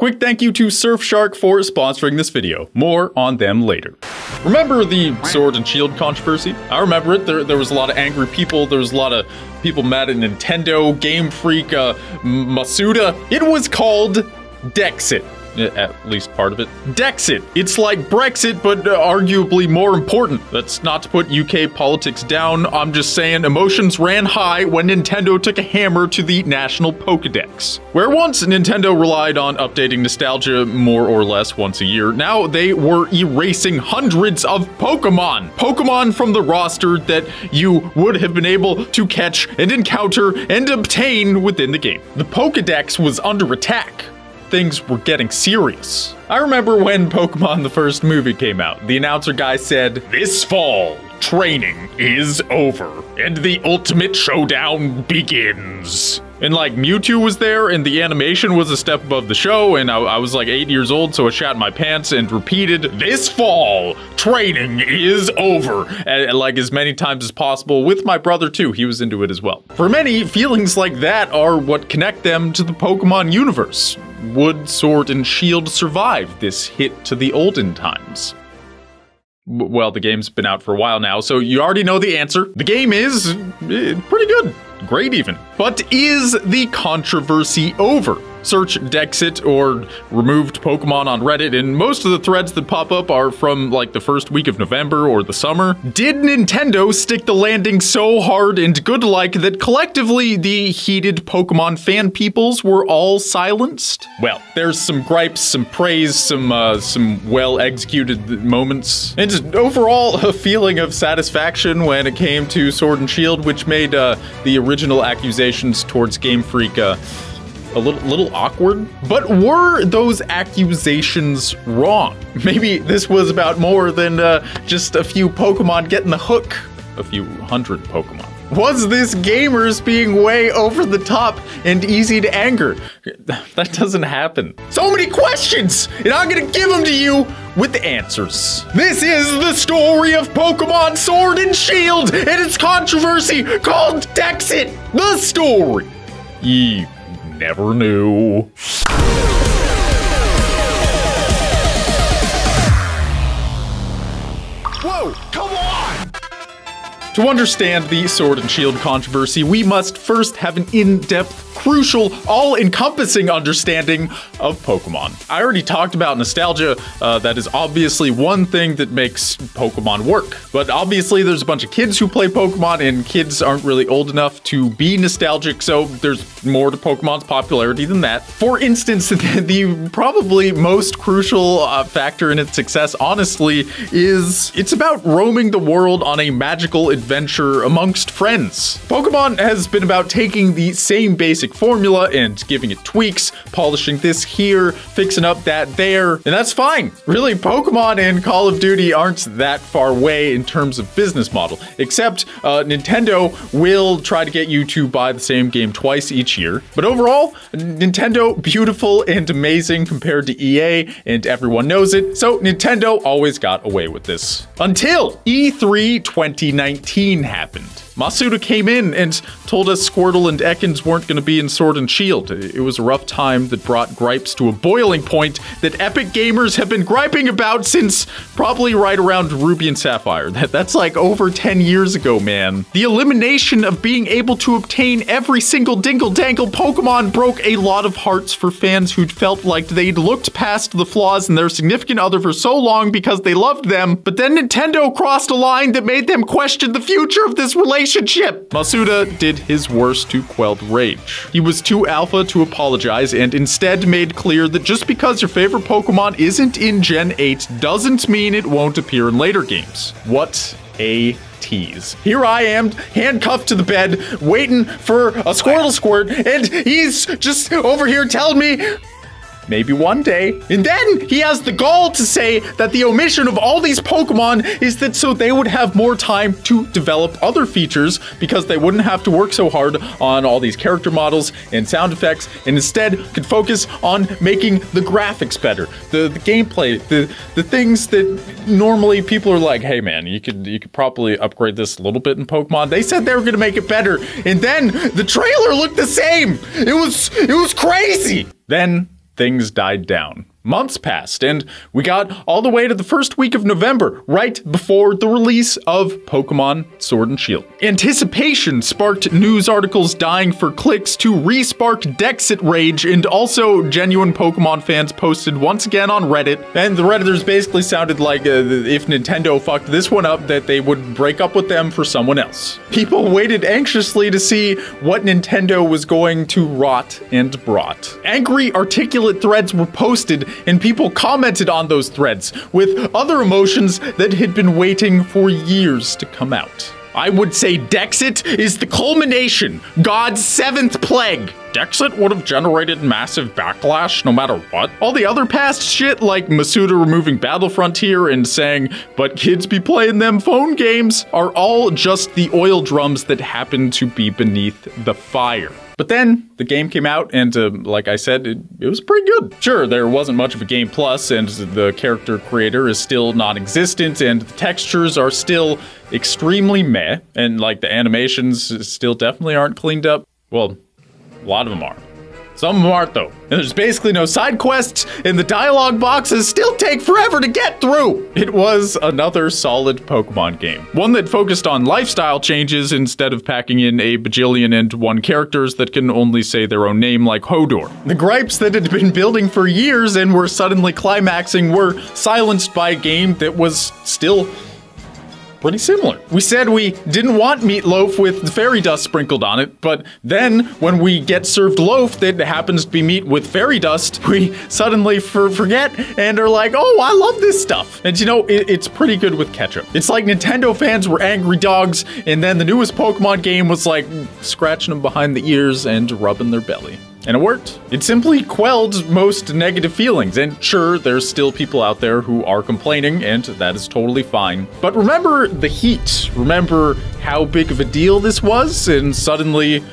Quick thank you to Surfshark for sponsoring this video. More on them later. Remember the Sword and Shield controversy? I remember it. There was a lot of angry people. There was a lot of people mad at Nintendo, Game Freak, Masuda. It was called Dexit. At least part of it. Dexit. It's like Brexit, but arguably more important. That's not to put UK politics down. I'm just saying emotions ran high when Nintendo took a hammer to the national Pokedex. Where once Nintendo relied on updating nostalgia more or less once a year, now they were erasing hundreds of Pokemon. Pokemon from the roster that you would have been able to catch and encounter and obtain within the game. The Pokedex was under attack. Things were getting serious. I remember when Pokemon the first movie came out, the announcer guy said, "This fall, training is over, and the ultimate showdown begins." And like Mewtwo was there, and the animation was a step above the show, and I was like 8 years old, so I shat my pants and repeated, "This fall, training is over," like as many times as possible, with my brother too. He was into it as well. For many, feelings like that are what connect them to the Pokemon universe. Would Sword and Shield survive this hit to the olden times? Well, the game's been out for a while now, so you already know the answer. The game is pretty good. Great even. But is the controversy over? Search Dexit or removed Pokemon on Reddit, and most of the threads that pop up are from like the first week of November or the summer. Did Nintendo stick the landing so hard and good-like that collectively the heated Pokemon fan peoples were all silenced? Well, there's some gripes, some praise, some well-executed moments, and overall a feeling of satisfaction when it came to Sword and Shield, which made the original accusations towards Game Freak a little awkward. But were those accusations wrong? Maybe this was about more than just a few Pokemon getting the hook. A few hundred Pokemon. Was this gamers being way over the top and easy to anger? That doesn't happen. So many questions, and I'm gonna give them to you with the answers. This is the story of Pokemon Sword and Shield and its controversy called Dexit. The story you never knew. Whoa, come on! To understand the Sword and Shield controversy, we must first have an in-depth, crucial, all-encompassing understanding of Pokemon. I already talked about nostalgia. That is obviously one thing that makes Pokemon work. But obviously there's a bunch of kids who play Pokemon, and kids aren't really old enough to be nostalgic, so there's more to Pokemon's popularity than that. For instance, the probably most crucial factor in its success, honestly, is it's about roaming the world on a magical adventure amongst friends. Pokemon has been about taking the same basic formula and giving it tweaks, polishing this here, fixing up that there, and that's fine. Really, Pokemon and Call of Duty aren't that far away in terms of business model, except Nintendo will try to get you to buy the same game twice each year. But overall, Nintendo, beautiful and amazing compared to EA, and everyone knows it, so Nintendo always got away with this. Until E3 2019 happened. Masuda came in and told us Squirtle and Ekans weren't going to be in Sword and Shield. It was a rough time that brought gripes to a boiling point that epic gamers have been griping about since probably right around Ruby and Sapphire. That's like over 10 years ago, man. The elimination of being able to obtain every single dingle-dangle Pokemon broke a lot of hearts for fans who'd felt like they'd looked past the flaws in their significant other for so long because they loved them, but then Nintendo crossed a line that made them question the future of this relationship. Masuda did his worst to quell the rage. He was too alpha to apologize and instead made clear that just because your favorite Pokemon isn't in Gen 8 doesn't mean it won't appear in later games. What a tease. Here I am, handcuffed to the bed, waiting for a Squirtle squirt, and he's just over here telling me, maybe one day. And then he has the gall to say that the omission of all these Pokemon is that so they would have more time to develop other features because they wouldn't have to work so hard on all these character models and sound effects, and instead could focus on making the graphics better, the gameplay, the things that normally people are like, hey man, you could probably upgrade this a little bit in Pokemon. They said they were gonna make it better, and then the trailer looked the same. It was crazy. Then things died down. Months passed, and we got all the way to the first week of November, right before the release of Pokemon Sword and Shield. Anticipation sparked news articles dying for clicks to re-spark Dexit rage, and also genuine Pokemon fans posted once again on Reddit, and the Redditors basically sounded like if Nintendo fucked this one up, that they would break up with them for someone else. People waited anxiously to see what Nintendo was going to rot and brought. Angry, articulate threads were posted, and people commented on those threads with other emotions that had been waiting for years to come out. I would say Dexit is the culmination, God's 7th plague. Dexit would have generated massive backlash no matter what. All the other past shit, like Masuda removing Battle Frontier and saying, but kids be playing them phone games, are all just the oil drums that happen to be beneath the fire. But then the game came out, and like I said, it was pretty good. Sure, there wasn't much of a game plus, and the character creator is still non-existent, and the textures are still extremely meh, and like the animations still definitely aren't cleaned up. Well, a lot of them are. Some of them aren't, though. And there's basically no side quests, and the dialogue boxes still take forever to get through. It was another solid Pokemon game. One that focused on lifestyle changes instead of packing in a bajillion and one characters that can only say their own name like Hodor. The gripes that had been building for years and were suddenly climaxing were silenced by a game that was still pretty similar. We said we didn't want meatloaf with fairy dust sprinkled on it, but then when we get served loaf that happens to be meat with fairy dust, we suddenly forget and are like, oh, I love this stuff. And you know, it's pretty good with ketchup. It's like Nintendo fans were angry dogs, and then the newest Pokemon game was like scratching them behind the ears and rubbing their belly. And it worked. It simply quelled most negative feelings, and sure, there's still people out there who are complaining, and that is totally fine. But remember the heat. Remember how big of a deal this was, and suddenly,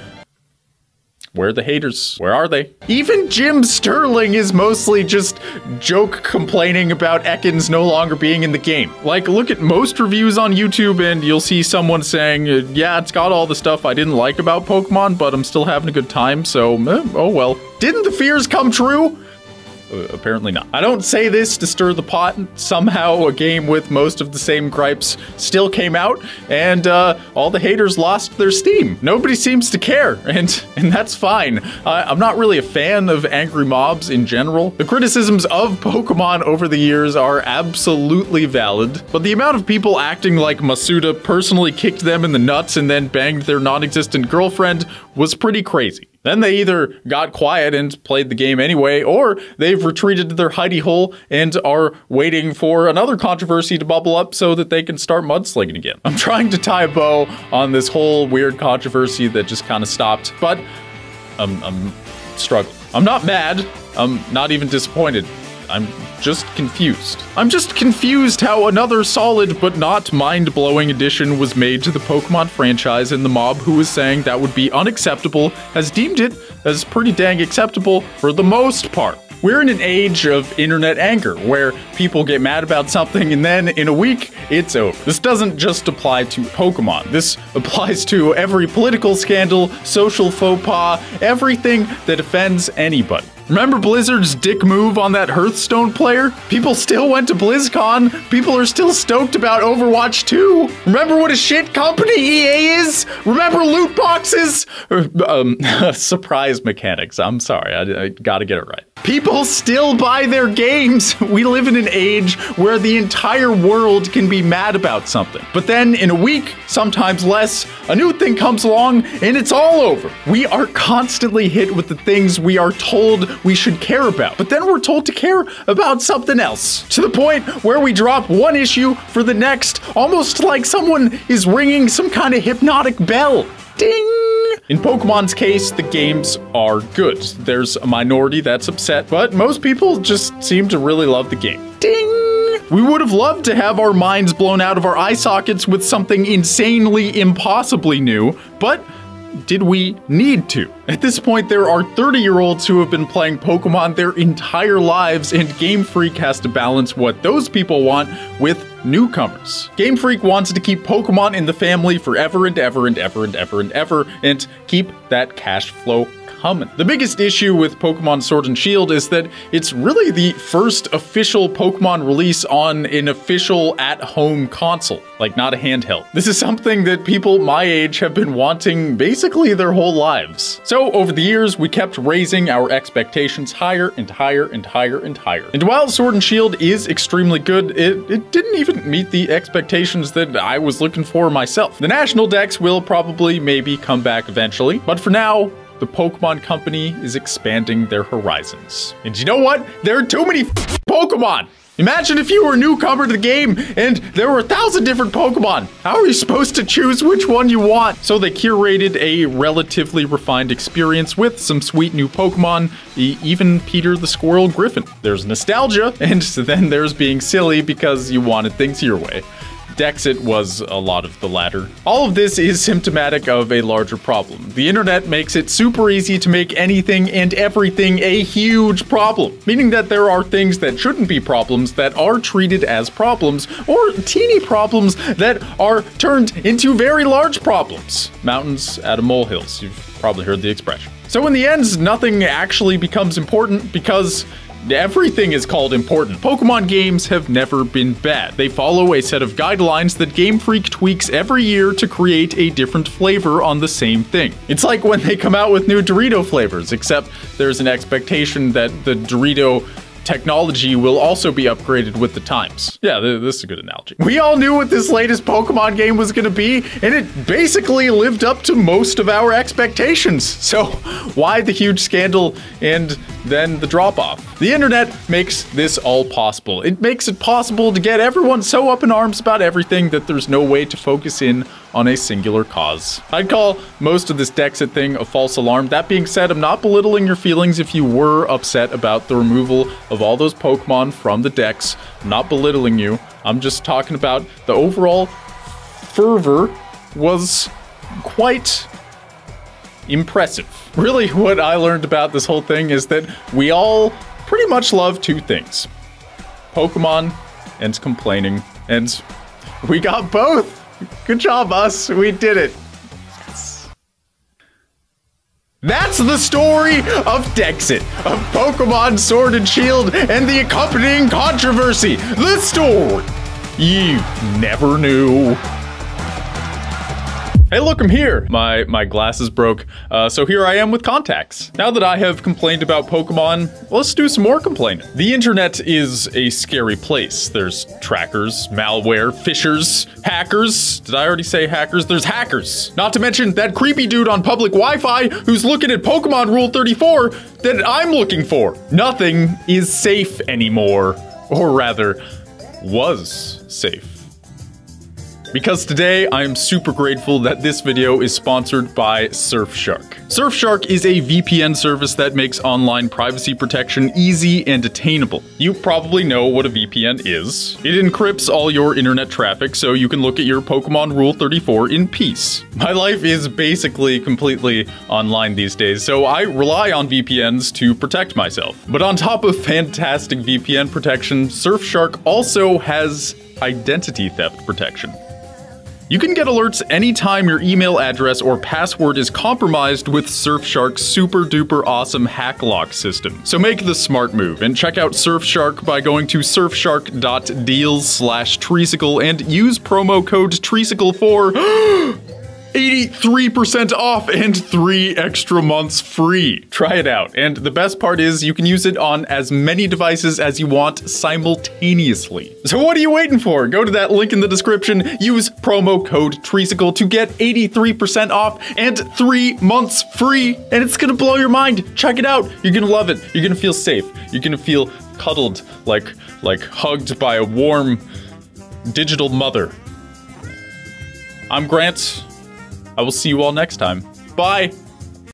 where are the haters? Where are they? Even Jim Sterling is mostly just joke complaining about Ekans no longer being in the game. Like, look at most reviews on YouTube and you'll see someone saying, yeah, it's got all the stuff I didn't like about Pokemon, but I'm still having a good time, so, oh well. Didn't the fears come true? Apparently not. I don't say this to stir the pot. Somehow a game with most of the same gripes still came out, and all the haters lost their steam. Nobody seems to care, and that's fine. I'm not really a fan of angry mobs in general. The criticisms of Pokemon over the years are absolutely valid, but the amount of people acting like Masuda personally kicked them in the nuts and then banged their non-existent girlfriend was pretty crazy. Then they either got quiet and played the game anyway, or they've retreated to their hidey hole and are waiting for another controversy to bubble up so that they can start mudslinging again. I'm trying to tie a bow on this whole weird controversy that just kind of stopped, but I'm struggling. I'm not mad. I'm not even disappointed. I'm just confused. I'm just confused how another solid but not mind-blowing addition was made to the Pokemon franchise, and the mob who was saying that would be unacceptable has deemed it as pretty dang acceptable for the most part. We're in an age of internet anger, where people get mad about something and then in a week, it's over. This doesn't just apply to Pokemon. This applies to every political scandal, social faux pas, everything that offends anybody. Remember Blizzard's dick move on that Hearthstone player? People still went to BlizzCon. People are still stoked about Overwatch 2. Remember what a shit company EA is? Remember loot boxes? Surprise mechanics. I'm sorry, I gotta get it right. People still buy their games. We live in an age where the entire world can be mad about something. But then in a week, sometimes less, a new thing comes along and it's all over. We are constantly hit with the things we are told we should care about. But then we're told to care about something else. To the point where we drop one issue for the next, almost like someone is ringing some kind of hypnotic bell. Ding! In Pokemon's case, the games are good. There's a minority that's upset, but most people just seem to really love the game. Ding! We would have loved to have our minds blown out of our eye sockets with something insanely, impossibly new, but did we need to? At this point, there are 30-year-olds who have been playing Pokemon their entire lives, and Game Freak has to balance what those people want with newcomers. Game Freak wants to keep Pokemon in the family forever and ever and ever and ever and ever, and keep that cash flow coming. The biggest issue with Pokemon Sword and Shield is that it's really the first official Pokemon release on an official at-home console, like not a handheld. This is something that people my age have been wanting basically their whole lives. So over the years, we kept raising our expectations higher and higher and higher and higher. And while Sword and Shield is extremely good, it didn't even meet the expectations that I was looking for myself. The National Dex will probably maybe come back eventually, but for now, the Pokemon Company is expanding their horizons. And you know what? There are too many Pokemon! Imagine if you were a newcomer to the game and there were 1,000 different Pokemon. How are you supposed to choose which one you want? So they curated a relatively refined experience with some sweet new Pokemon, even Peter the Squirrel Griffin. There's nostalgia, and then there's being silly because you wanted things your way. Dexit was a lot of the latter. All of this is symptomatic of a larger problem. The internet makes it super easy to make anything and everything a huge problem, meaning that there are things that shouldn't be problems that are treated as problems, or teeny problems that are turned into very large problems. Mountains out of molehills, you've probably heard the expression. So in the end, nothing actually becomes important because everything is called important. Pokemon games have never been bad. They follow a set of guidelines that Game Freak tweaks every year to create a different flavor on the same thing. It's like when they come out with new Dorito flavors, except there's an expectation that the Dorito technology will also be upgraded with the times. Yeah, this is a good analogy. We all knew what this latest Pokemon game was gonna be, and it basically lived up to most of our expectations. So why the huge scandal and then the drop-off? The internet makes this all possible. It makes it possible to get everyone so up in arms about everything that there's no way to focus in on a singular cause. I'd call most of this Dexit thing a false alarm. That being said, I'm not belittling your feelings if you were upset about the removal of all those Pokemon from the Dex. I'm not belittling you. I'm just talking about the overall fervor was quite impressive. Really, what I learned about this whole thing is that we all pretty much love two things: Pokemon and complaining. And we got both. Good job, us. We did it. That's the story of Dexit, of Pokemon Sword and Shield, and the accompanying controversy. The story you never knew. Hey, look, I'm here. My glasses broke, so here I am with contacts. Now that I have complained about Pokemon, let's do some more complaining. The internet is a scary place. There's trackers, malware, phishers, hackers. Did I already say hackers? There's hackers. Not to mention that creepy dude on public Wi-Fi who's looking at Pokemon Rule 34 that I'm looking for. Nothing is safe anymore, or rather, was safe. Because today, I am super grateful that this video is sponsored by Surfshark. Surfshark is a VPN service that makes online privacy protection easy and attainable. You probably know what a VPN is. It encrypts all your internet traffic so you can look at your Pokemon Rule 34 in peace. My life is basically completely online these days, so I rely on VPNs to protect myself. But on top of fantastic VPN protection, Surfshark also has identity theft protection. You can get alerts anytime your email address or password is compromised with Surfshark's super duper awesome hack lock system. So make the smart move and check out Surfshark by going to surfshark.deals/Treesicle and use promo code Treesicle for 83% off and 3 extra months free. Try it out. And the best part is you can use it on as many devices as you want simultaneously. So what are you waiting for? Go to that link in the description, use promo code Treesicle to get 83% off and 3 months free. And it's gonna blow your mind. Check it out. You're gonna love it. You're gonna feel safe. You're gonna feel cuddled, like hugged by a warm digital mother. I'm Grant. I will see you all next time. Bye!